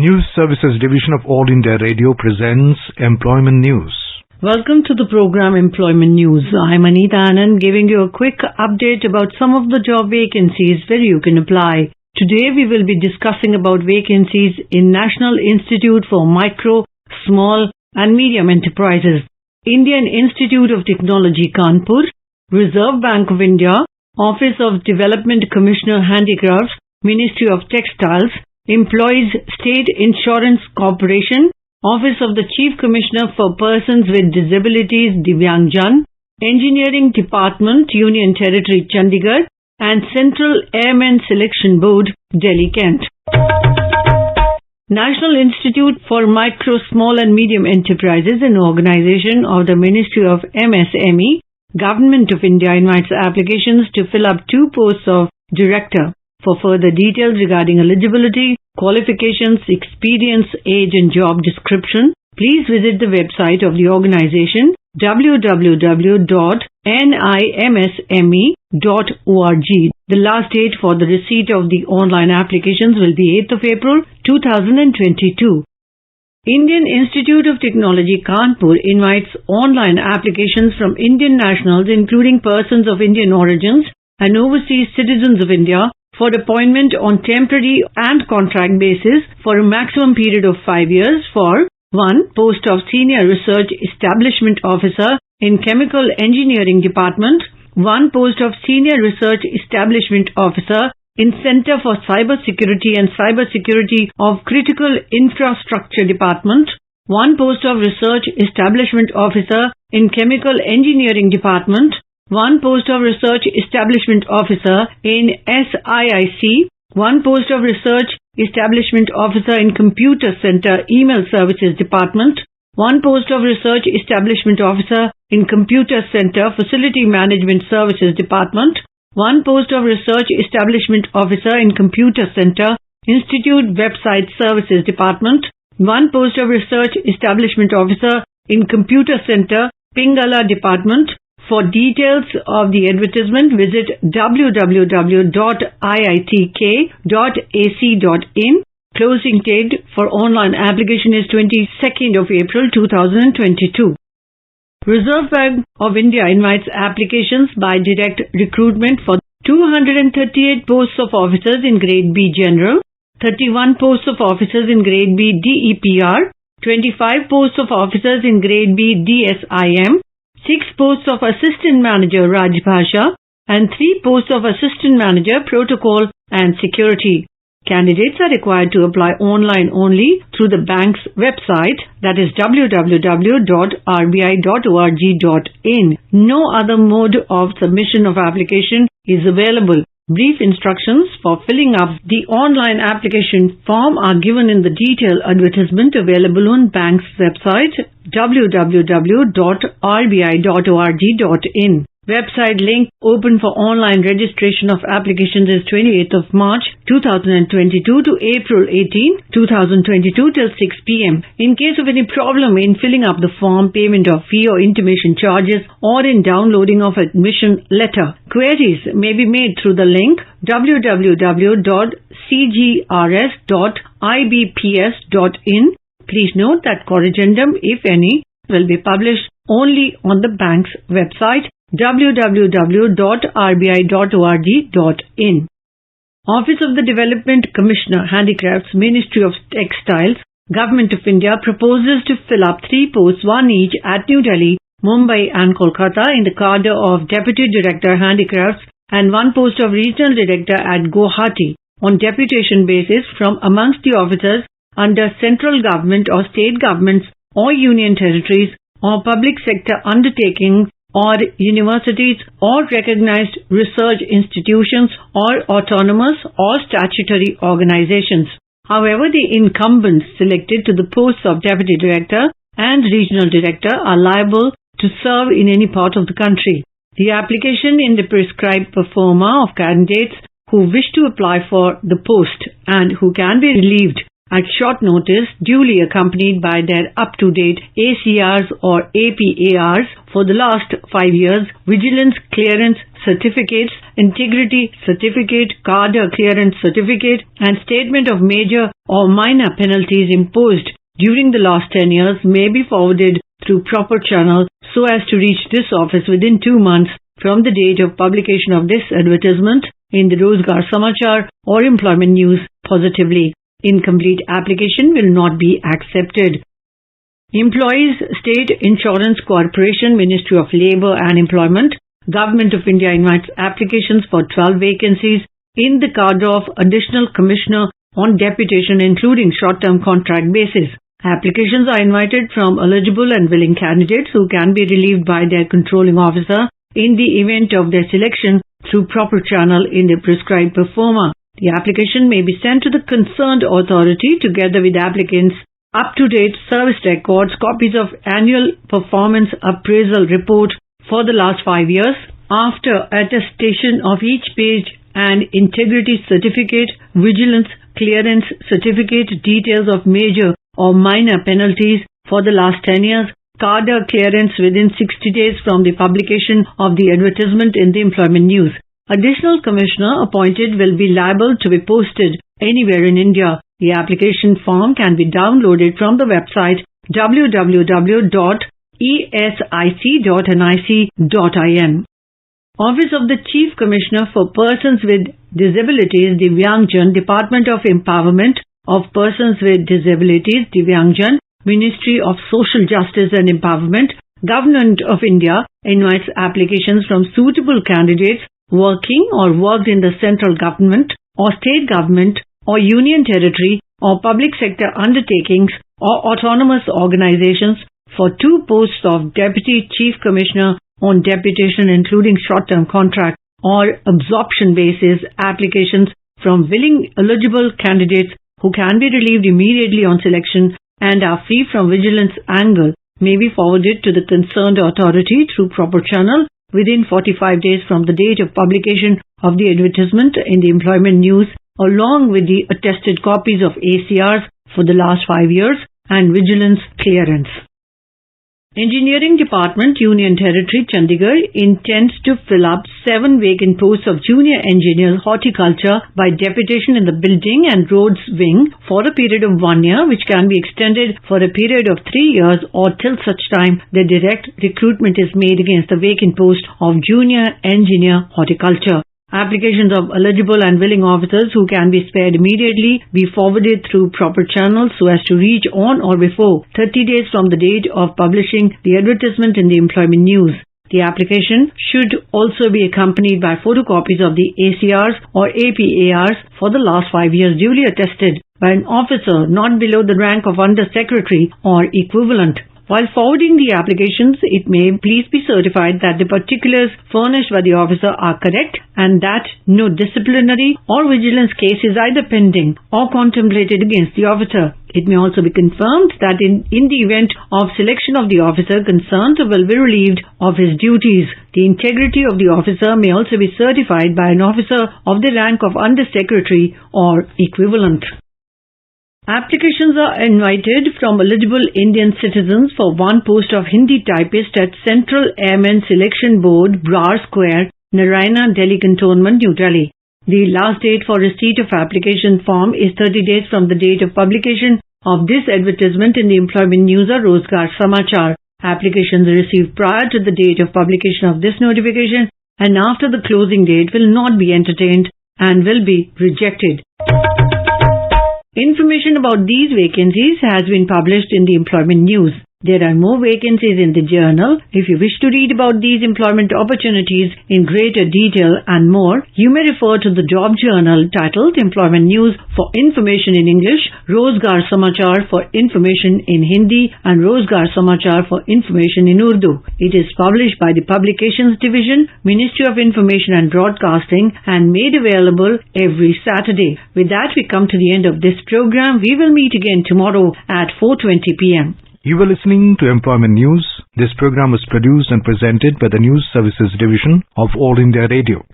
News Services Division of All India Radio presents Employment News. Welcome to the program Employment News. I'm Anita Anand giving you a quick update about some of the job vacancies where you can apply. Today we will be discussing about vacancies in National Institute for Micro, Small and Medium Enterprises, Indian Institute of Technology Kanpur, Reserve Bank of India, Office of Development Commissioner Handicrafts, Ministry of Textiles, Employees State Insurance Corporation, Office of the Chief Commissioner for Persons with Disabilities Divyangjan, Engineering Department, Union Territory Chandigarh and Central Airmen Selection Board, Delhi Kent. National Institute for Micro, Small and Medium Enterprises, an organization of the Ministry of MSME, Government of India, invites applications to fill up 2 posts of Director. For further details regarding eligibility, qualifications, experience, age and job description, please visit the website of the organization www.nimsme.org. The last date for the receipt of the online applications will be 8th of April 2022. Indian Institute of Technology Kanpur invites online applications from Indian nationals including persons of Indian origins and overseas citizens of India for appointment on temporary and contract basis for a maximum period of 5 years for 1. Post of Senior Research Establishment Officer in Chemical Engineering Department, 1. Post of Senior Research Establishment Officer in Center for Cyber Security and Cyber Security of Critical Infrastructure Department, 1. Post of Research Establishment Officer in Chemical Engineering Department, 1 post of Research Establishment Officer in SIIC, 1 post of Research Establishment Officer in Computer Center Email Services Department, 1 post of Research Establishment Officer in Computer Center Facility Management Services Department, 1 post of Research Establishment Officer in Computer Center Institute Website Services Department, 1 post of Research Establishment Officer in Computer Center Pingala Department. For details of the advertisement, visit www.iitk.ac.in. Closing date for online application is 22nd of April 2022. Reserve Bank of India invites applications by direct recruitment for 238 posts of officers in Grade B General, 31 posts of officers in Grade B DEPR, 25 posts of officers in Grade B DSIM, 6 posts of Assistant Manager Rajbhasha and 3 posts of Assistant Manager Protocol and Security. Candidates are required to apply online only through the bank's website, that is www.rbi.org.in. No other mode of submission of application is available. Brief instructions for filling up the online application form are given in the detailed advertisement available on bank's website www.rbi.org.in. Website link open for online registration of applications is 28th of March 2022 to April 18, 2022 till 6 p.m. In case of any problem in filling up the form, payment of fee or intimation charges or in downloading of admission letter, queries may be made through the link www.cgrs.ibps.in. Please note that corrigendum, if any, will be published only on the bank's website www.rbi.org.in. Office of the Development Commissioner Handicrafts, Ministry of Textiles, Government of India proposes to fill up 3 posts, 1 each at New Delhi, Mumbai and Kolkata in the cadre of Deputy Director Handicrafts and 1 post of Regional Director at Guwahati on deputation basis from amongst the officers under central government or state governments or union territories or public sector undertakings or universities or recognized research institutions or autonomous or statutory organizations. However, the incumbents selected to the posts of Deputy Director and Regional Director are liable to serve in any part of the country. The application in the prescribed pro forma of candidates who wish to apply for the post and who can be relieved at short notice, duly accompanied by their up-to-date ACRs or APARs for the last 5 years, vigilance clearance certificates, integrity certificate, cadre clearance certificate, and statement of major or minor penalties imposed during the last 10 years may be forwarded through proper channel so as to reach this office within 2 months from the date of publication of this advertisement in the Rozgar Samachar or Employment News positively. Incomplete application will not be accepted. Employees, State Insurance Corporation, Ministry of Labour and Employment, Government of India invites applications for 12 vacancies in the cadre of Additional Commissioner on deputation including short-term contract basis. Applications are invited from eligible and willing candidates who can be relieved by their controlling officer in the event of their selection through proper channel in the prescribed performer. The application may be sent to the concerned authority together with applicants' up-to-date service records, copies of annual performance appraisal report for the last 5 years, after attestation of each page, and integrity certificate, vigilance clearance certificate, details of major or minor penalties for the last 10 years, cadre clearance within 60 days from the publication of the advertisement in the Employment News. Additional Commissioner appointed will be liable to be posted anywhere in India. The application form can be downloaded from the website www.esic.nic.in. Office of the Chief Commissioner for Persons with Disabilities, Divyangjan, Department of Empowerment of Persons with Disabilities, Divyangjan, Ministry of Social Justice and Empowerment, Government of India invites applications from suitable candidates working or worked in the central government or state government or union territory or public sector undertakings or autonomous organizations for 2 posts of Deputy Chief Commissioner on deputation including short-term contract or absorption basis. Applications from willing eligible candidates who can be relieved immediately on selection and are free from vigilance angle may be forwarded to the concerned authority through proper channel within 45 days from the date of publication of the advertisement in the Employment News, along with the attested copies of ACRs for the last 5 years and vigilance clearance. Engineering Department, Union Territory, Chandigarh intends to fill up 7 vacant posts of Junior Engineer Horticulture by deputation in the Building and Roads Wing for a period of 1 year, which can be extended for a period of 3 years or till such time the direct recruitment is made against the vacant post of Junior Engineer Horticulture. Applications of eligible and willing officers who can be spared immediately be forwarded through proper channels so as to reach on or before 30 days from the date of publishing the advertisement in the Employment News. The application should also be accompanied by photocopies of the ACRs or APARs for the last 5 years duly attested by an officer not below the rank of Under Secretary or equivalent. While forwarding the applications, it may please be certified that the particulars furnished by the officer are correct and that no disciplinary or vigilance case is either pending or contemplated against the officer. It may also be confirmed that in the event of selection of the officer concerned will be relieved of his duties. The integrity of the officer may also be certified by an officer of the rank of Under Secretary or equivalent. Applications are invited from eligible Indian citizens for 1 post of Hindi typist at Central Airmen Selection Board, Brar Square, Narayana, Delhi Cantonment, New Delhi. The last date for receipt of application form is 30 days from the date of publication of this advertisement in the Employment News or Rozgar Samachar. Applications received prior to the date of publication of this notification and after the closing date will not be entertained and will be rejected. Information about these vacancies has been published in the Employment News. There are more vacancies in the journal. If you wish to read about these employment opportunities in greater detail and more, you may refer to the job journal titled Employment News for information in English, Rozgar Samachar for information in Hindi, and Rozgar Samachar for information in Urdu. It is published by the Publications Division, Ministry of Information and Broadcasting, and made available every Saturday. With that, we come to the end of this program. We will meet again tomorrow at 4:20 p.m. You were listening to Employment News. This program was produced and presented by the News Services Division of All India Radio.